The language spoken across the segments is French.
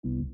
Salut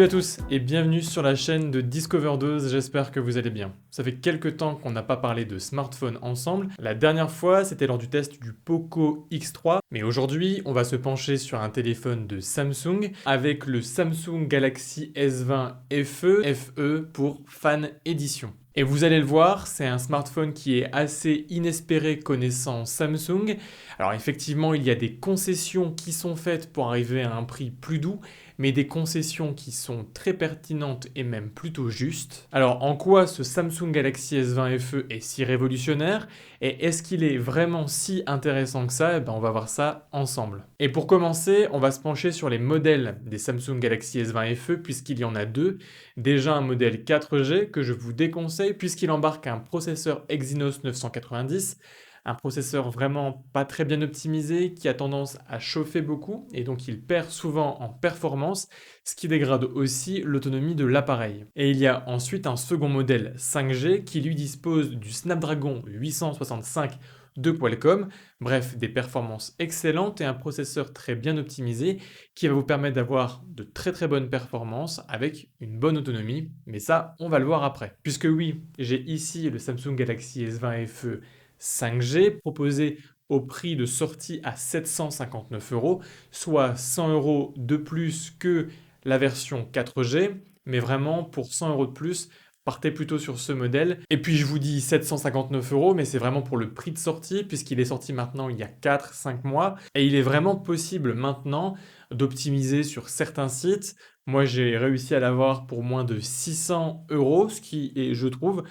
à tous et bienvenue sur la chaîne de Discoverdose, j'espère que vous allez bien. Ça fait quelques temps qu'on n'a pas parlé de smartphone ensemble. La dernière fois, c'était lors du test du Poco X3, mais aujourd'hui, on va se pencher sur un téléphone de Samsung avec le Samsung Galaxy S20 FE pour Fan Edition. Et vous allez le voir, c'est un smartphone qui est assez inespéré connaissant Samsung. Alors effectivement, il y a des concessions qui sont faites pour arriver à un prix plus doux, mais des concessions qui sont très pertinentes et même plutôt justes. Alors en quoi ce Samsung Galaxy S20 FE est si révolutionnaire et est-ce qu'il est vraiment si intéressant que ça? On va voir ça ensemble. Et pour commencer, on va se pencher sur les modèles des Samsung Galaxy S20 FE puisqu'il y en a deux. Déjà un modèle 4G que je vous déconseille puisqu'il embarque un processeur Exynos 990, un processeur vraiment pas très bien optimisé qui a tendance à chauffer beaucoup et donc il perd souvent en performance, ce qui dégrade aussi l'autonomie de l'appareil. Et il y a ensuite un second modèle 5G qui lui dispose du Snapdragon 865 de Qualcomm, bref des performances excellentes et un processeur très bien optimisé qui va vous permettre d'avoir de très très bonnes performances avec une bonne autonomie, mais ça on va le voir après. Puisque oui, j'ai ici le Samsung Galaxy S20 FE 5G proposé au prix de sortie à 759 €, soit 100 € de plus que la version 4G, mais vraiment pour 100 € de plus, partez plutôt sur ce modèle. Et puis je vous dis 759 €, mais c'est vraiment pour le prix de sortie, puisqu'il est sorti maintenant il y a 4-5 mois, et il est vraiment possible maintenant d'optimiser sur certains sites. Moi j'ai réussi à l'avoir pour moins de 600 €, ce qui est, je trouve,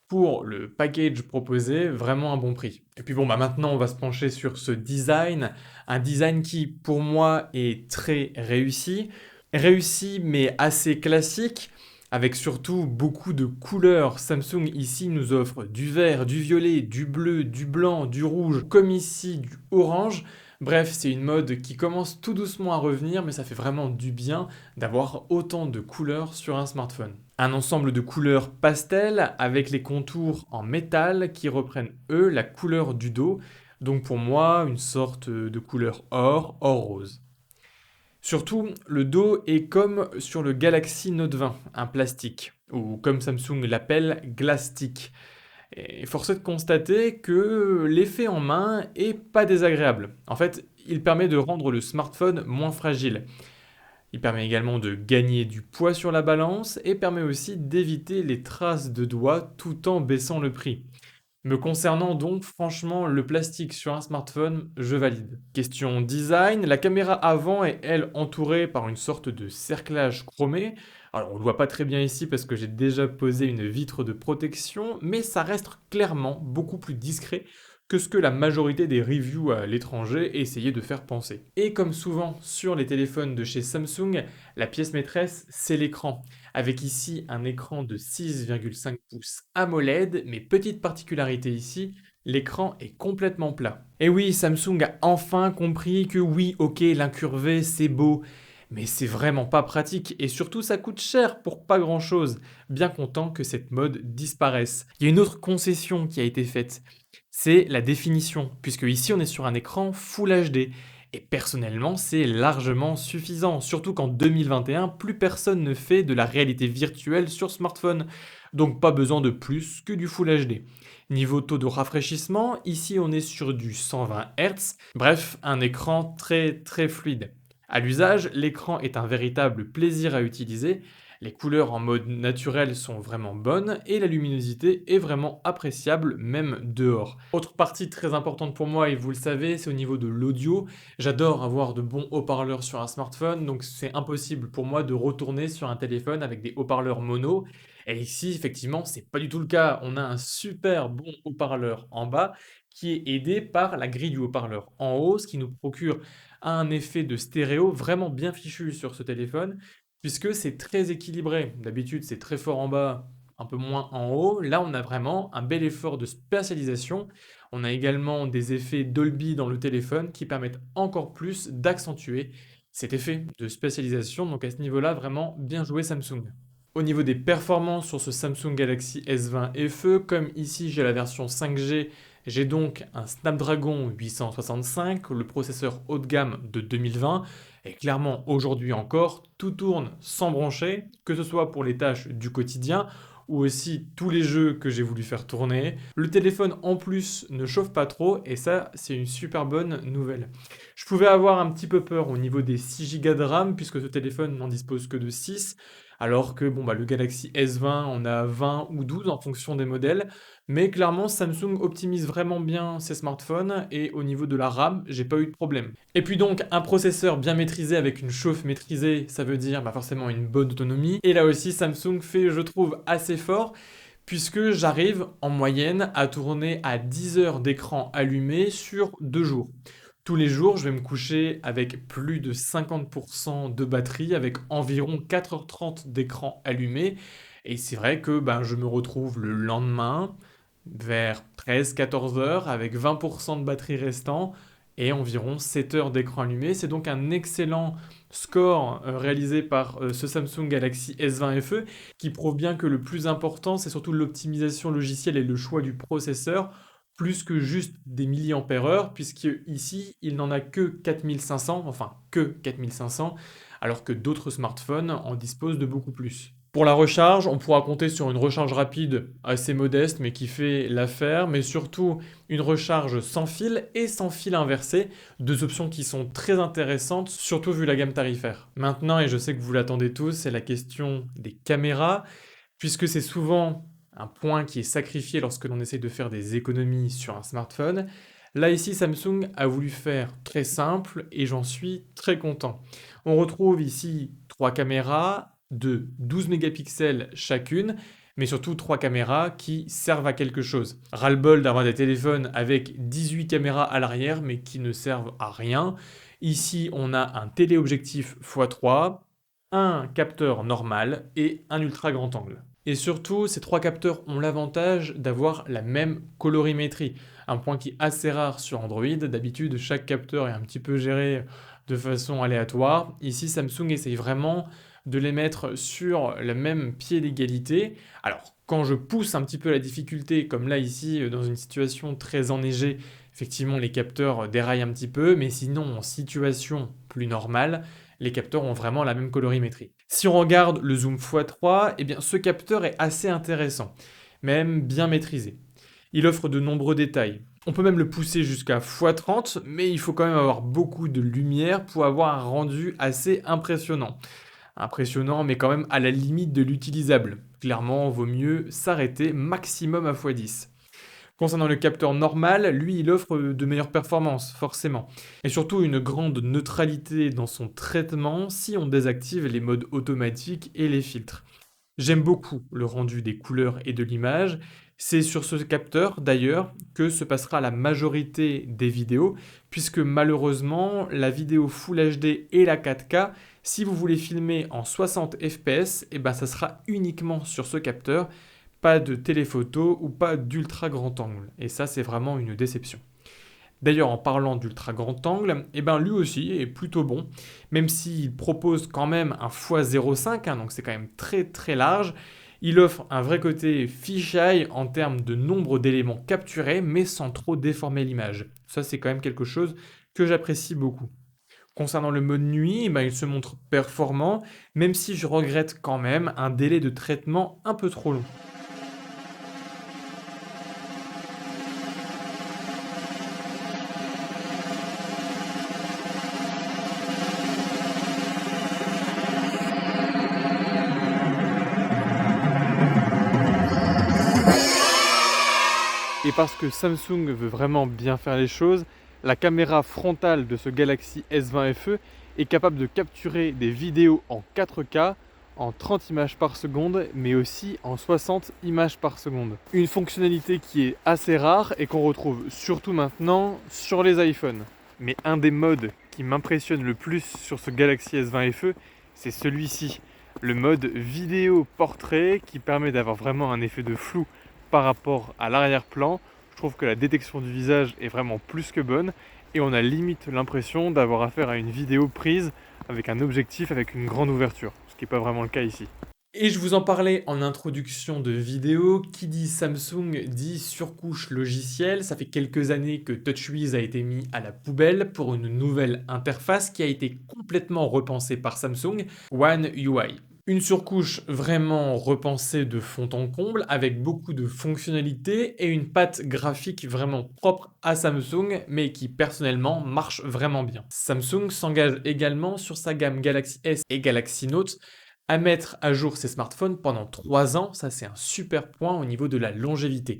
pour le package proposé, vraiment un bon prix. Et puis bon, maintenant on va se pencher sur ce design, un design qui pour moi est très réussi. Réussi mais assez classique, avec surtout beaucoup de couleurs. Samsung ici nous offre du vert, du violet, du bleu, du blanc, du rouge, comme ici du orange. Bref, c'est une mode qui commence tout doucement à revenir, mais ça fait vraiment du bien d'avoir autant de couleurs sur un smartphone. Un ensemble de couleurs pastel avec les contours en métal qui reprennent eux la couleur du dos. Donc pour moi, une sorte de couleur or rose. Surtout, le dos est comme sur le Galaxy Note 20, un plastique, ou comme Samsung l'appelle, Glastic. Et force est de constater que l'effet en main est pas désagréable. En fait, il permet de rendre le smartphone moins fragile. Il permet également de gagner du poids sur la balance et permet aussi d'éviter les traces de doigts tout en baissant le prix. Me concernant donc, franchement, le plastique sur un smartphone, je valide. Question design, la caméra avant est elle entourée par une sorte de cerclage chromé. Alors on ne le voit pas très bien ici parce que j'ai déjà posé une vitre de protection, mais ça reste clairement beaucoup plus discret que ce que la majorité des reviews à l'étranger essayaient de faire penser. Et comme souvent sur les téléphones de chez Samsung, la pièce maîtresse, c'est l'écran avec ici un écran de 6,5 pouces AMOLED, mais petite particularité ici, l'écran est complètement plat. Et oui, Samsung a enfin compris que oui, ok, l'incurvé c'est beau, mais c'est vraiment pas pratique et surtout ça coûte cher pour pas grand chose, bien content que cette mode disparaisse. Il y a une autre concession qui a été faite, c'est la définition, puisque ici on est sur un écran Full HD. Et personnellement, c'est largement suffisant, surtout qu'en 2021, plus personne ne fait de la réalité virtuelle sur smartphone, donc pas besoin de plus que du Full HD. Niveau taux de rafraîchissement, ici on est sur du 120 Hz, bref, un écran très très fluide. À l'usage, l'écran est un véritable plaisir à utiliser, les couleurs en mode naturel sont vraiment bonnes et la luminosité est vraiment appréciable même dehors. Autre partie très importante pour moi, et vous le savez, c'est au niveau de l'audio. J'adore avoir de bons haut-parleurs sur un smartphone, donc c'est impossible pour moi de retourner sur un téléphone avec des haut-parleurs mono. Et ici, effectivement, c'est pas du tout le cas. On a un super bon haut-parleur en bas qui est aidé par la grille du haut-parleur en haut, ce qui nous procure un effet de stéréo vraiment bien fichu sur ce téléphone, puisque c'est très équilibré. D'habitude, c'est très fort en bas, un peu moins en haut. Là, on a vraiment un bel effort de spatialisation. On a également des effets Dolby dans le téléphone qui permettent encore plus d'accentuer cet effet de spécialisation, donc à ce niveau-là, vraiment bien joué Samsung. Au niveau des performances sur ce Samsung Galaxy S20 FE, comme ici j'ai la version 5G, j'ai donc un Snapdragon 865, le processeur haut de gamme de 2020, et clairement aujourd'hui encore, tout tourne sans broncher, que ce soit pour les tâches du quotidien ou aussi tous les jeux que j'ai voulu faire tourner. Le téléphone en plus ne chauffe pas trop et ça c'est une super bonne nouvelle. Je pouvais avoir un petit peu peur au niveau des 6 Go de RAM puisque ce téléphone n'en dispose que de 6, alors que bon, bah, le Galaxy S20 on a 20 ou 12 en fonction des modèles. Mais clairement, Samsung optimise vraiment bien ses smartphones et au niveau de la RAM, j'ai pas eu de problème. Et puis donc, un processeur bien maîtrisé avec une chauffe maîtrisée, ça veut dire bah, forcément une bonne autonomie. Et là aussi, Samsung fait, je trouve, assez fort puisque j'arrive en moyenne à tourner à 10 heures d'écran allumé sur 2 jours. Tous les jours, je vais me coucher avec plus de 50% de batterie, avec environ 4h30 d'écran allumé. Et c'est vrai que ben, je me retrouve le lendemain vers 13-14 heures avec 20% de batterie restant et environ 7 heures d'écran allumé. C'est donc un excellent score réalisé par ce Samsung Galaxy S20 FE qui prouve bien que le plus important, c'est surtout l'optimisation logicielle et le choix du processeur plus que juste des milliampères-heure, puisque ici, il n'en a que 4500, enfin que 4500, alors que d'autres smartphones en disposent de beaucoup plus. Pour la recharge, on pourra compter sur une recharge rapide assez modeste mais qui fait l'affaire, mais surtout une recharge sans fil et sans fil inversé, deux options qui sont très intéressantes, surtout vu la gamme tarifaire. Maintenant, et je sais que vous l'attendez tous, c'est la question des caméras, puisque c'est souvent un point qui est sacrifié lorsque l'on essaie de faire des économies sur un smartphone. Là ici, Samsung a voulu faire très simple et j'en suis très content. On retrouve ici trois caméras de 12 mégapixels chacune, mais surtout trois caméras qui servent à quelque chose. Ras-le-bol d'avoir des téléphones avec 18 caméras à l'arrière, mais qui ne servent à rien. Ici, on a un téléobjectif x3, un capteur normal et un ultra grand angle. Et surtout, ces trois capteurs ont l'avantage d'avoir la même colorimétrie, un point qui est assez rare sur Android. D'habitude, chaque capteur est un petit peu géré de façon aléatoire. Ici, Samsung essaye vraiment de les mettre sur le même pied d'égalité. Alors, quand je pousse un petit peu la difficulté, comme là ici, dans une situation très enneigée, effectivement, les capteurs déraillent un petit peu, mais sinon, en situation plus normale, les capteurs ont vraiment la même colorimétrie. Si on regarde le zoom x3, eh bien, ce capteur est assez intéressant, même bien maîtrisé. Il offre de nombreux détails. On peut même le pousser jusqu'à x30, mais il faut quand même avoir beaucoup de lumière pour avoir un rendu assez impressionnant. Impressionnant, mais quand même à la limite de l'utilisable. Clairement, vaut mieux s'arrêter maximum à x10. Concernant le capteur normal, lui, il offre de meilleures performances, forcément. Et surtout une grande neutralité dans son traitement si on désactive les modes automatiques et les filtres. J'aime beaucoup le rendu des couleurs et de l'image. C'est sur ce capteur, d'ailleurs, que se passera la majorité des vidéos, puisque malheureusement, la vidéo Full HD et la 4K, si vous voulez filmer en 60 fps, eh ben, ça sera uniquement sur ce capteur, pas de téléphoto ou pas d'ultra grand angle. Et ça, c'est vraiment une déception. D'ailleurs, en parlant d'ultra grand angle, eh ben lui aussi est plutôt bon, même s'il propose quand même un x 0,5, donc c'est quand même très très large. Il offre un vrai côté fisheye en termes de nombre d'éléments capturés, mais sans trop déformer l'image. Ça, c'est quand même quelque chose que j'apprécie beaucoup. Concernant le mode nuit, eh ben, il se montre performant, même si je regrette quand même un délai de traitement un peu trop long. Et parce que Samsung veut vraiment bien faire les choses, la caméra frontale de ce Galaxy S20 FE est capable de capturer des vidéos en 4K, en 30 images par seconde, mais aussi en 60 images par seconde. Une fonctionnalité qui est assez rare et qu'on retrouve surtout maintenant sur les iPhones. Mais un des modes qui m'impressionne le plus sur ce Galaxy S20 FE, c'est celui-ci. Le mode vidéo portrait qui permet d'avoir vraiment un effet de flou par rapport à l'arrière-plan. Je trouve que la détection du visage est vraiment plus que bonne et on a limite l'impression d'avoir affaire à une vidéo prise avec un objectif avec une grande ouverture, ce qui n'est pas vraiment le cas ici. Et je vous en parlais en introduction de vidéo, qui dit Samsung dit surcouche logicielle. Ça fait quelques années que TouchWiz a été mis à la poubelle pour une nouvelle interface qui a été complètement repensée par Samsung, One UI. Une surcouche vraiment repensée de fond en comble, avec beaucoup de fonctionnalités et une patte graphique vraiment propre à Samsung, mais qui personnellement marche vraiment bien. Samsung s'engage également sur sa gamme Galaxy S et Galaxy Note à mettre à jour ses smartphones pendant 3 ans. Ça, c'est un super point au niveau de la longévité.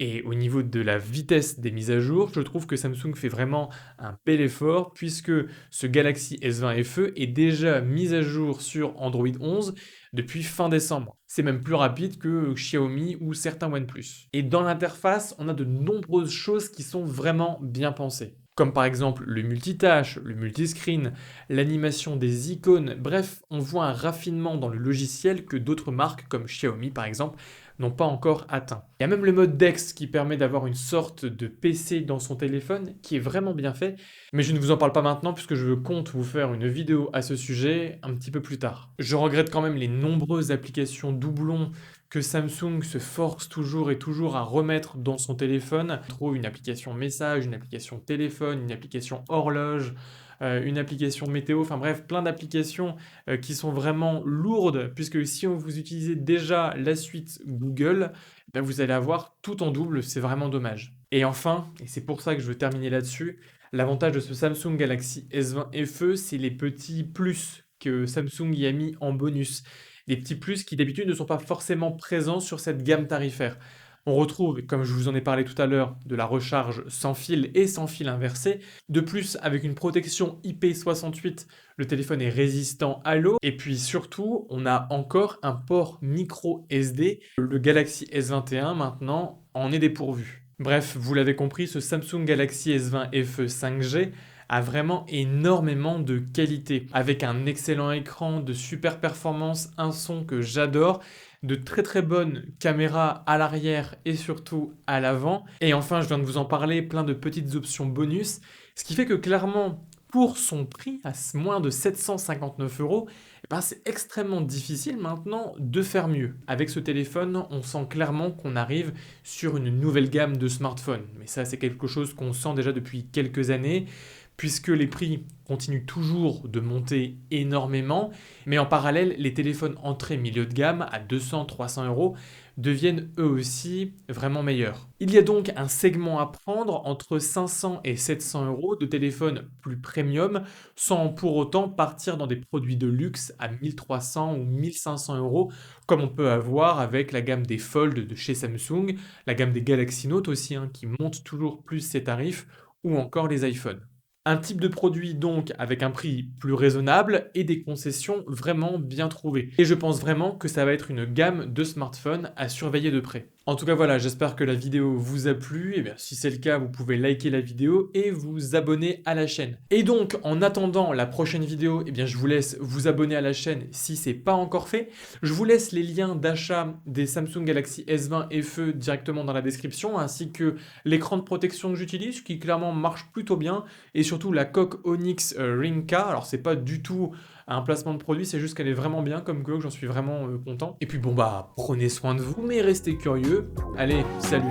Et au niveau de la vitesse des mises à jour, je trouve que Samsung fait vraiment un bel effort, puisque ce Galaxy S20 FE est déjà mis à jour sur Android 11 depuis fin décembre. C'est même plus rapide que Xiaomi ou certains OnePlus. Et dans l'interface, on a de nombreuses choses qui sont vraiment bien pensées. Comme par exemple le multitâche, le multiscreen, l'animation des icônes, bref, on voit un raffinement dans le logiciel que d'autres marques, comme Xiaomi par exemple, n'ont pas encore atteint. Il y a même le mode DeX qui permet d'avoir une sorte de PC dans son téléphone, qui est vraiment bien fait, mais je ne vous en parle pas maintenant puisque je compte vous faire une vidéo à ce sujet un petit peu plus tard. Je regrette quand même les nombreuses applications doublons que Samsung se force toujours et toujours à remettre dans son téléphone. On trouve une application message, une application téléphone, une application horloge, une application météo, enfin bref, plein d'applications qui sont vraiment lourdes, puisque si vous utilisez déjà la suite Google, ben vous allez avoir tout en double, c'est vraiment dommage. Et enfin, et c'est pour ça que je veux terminer là-dessus, l'avantage de ce Samsung Galaxy S20 FE, c'est les petits plus que Samsung y a mis en bonus. Des petits plus qui d'habitude ne sont pas forcément présents sur cette gamme tarifaire. On retrouve, comme je vous en ai parlé tout à l'heure, de la recharge sans fil et sans fil inversé. De plus, avec une protection IP68, le téléphone est résistant à l'eau. Et puis surtout, on a encore un port micro SD. Le Galaxy S21 maintenant en est dépourvu. Bref, vous l'avez compris, ce Samsung Galaxy S20 FE 5G a vraiment énormément de qualité, avec un excellent écran, de super performance, un son que j'adore, de très très bonnes caméras à l'arrière et surtout à l'avant. Et enfin, je viens de vous en parler, plein de petites options bonus, ce qui fait que clairement, pour son prix, à moins de 759 €, eh ben, c'est extrêmement difficile maintenant de faire mieux. Avec ce téléphone, on sent clairement qu'on arrive sur une nouvelle gamme de smartphones. Mais ça, c'est quelque chose qu'on sent déjà depuis quelques années, puisque les prix continuent toujours de monter énormément, mais en parallèle, les téléphones entrée milieu de gamme à 200-300 € deviennent eux aussi vraiment meilleurs. Il y a donc un segment à prendre entre 500 et 700 € de téléphones plus premium, sans pour autant partir dans des produits de luxe à 1300 ou 1500 €, comme on peut avoir avec la gamme des Fold de chez Samsung, la gamme des Galaxy Note aussi, qui monte toujours plus ses tarifs, ou encore les iPhones. Un type de produit donc avec un prix plus raisonnable et des concessions vraiment bien trouvées. Et je pense vraiment que ça va être une gamme de smartphones à surveiller de près. En tout cas voilà, j'espère que la vidéo vous a plu. Et bien si c'est le cas, vous pouvez liker la vidéo et vous abonner à la chaîne. Et donc en attendant la prochaine vidéo, eh bien je vous laisse vous abonner à la chaîne si c'est pas encore fait. Je vous laisse les liens d'achat des Samsung Galaxy S20 FE directement dans la description, ainsi que l'écran de protection que j'utilise, qui clairement marche plutôt bien, et surtout la coque Onyx Rinka. Alors c'est pas du tout un placement de produit, c'est juste qu'elle est vraiment bien comme coque, j'en suis vraiment content. Et puis bon bah prenez soin de vous, mais restez curieux. Allez, salut!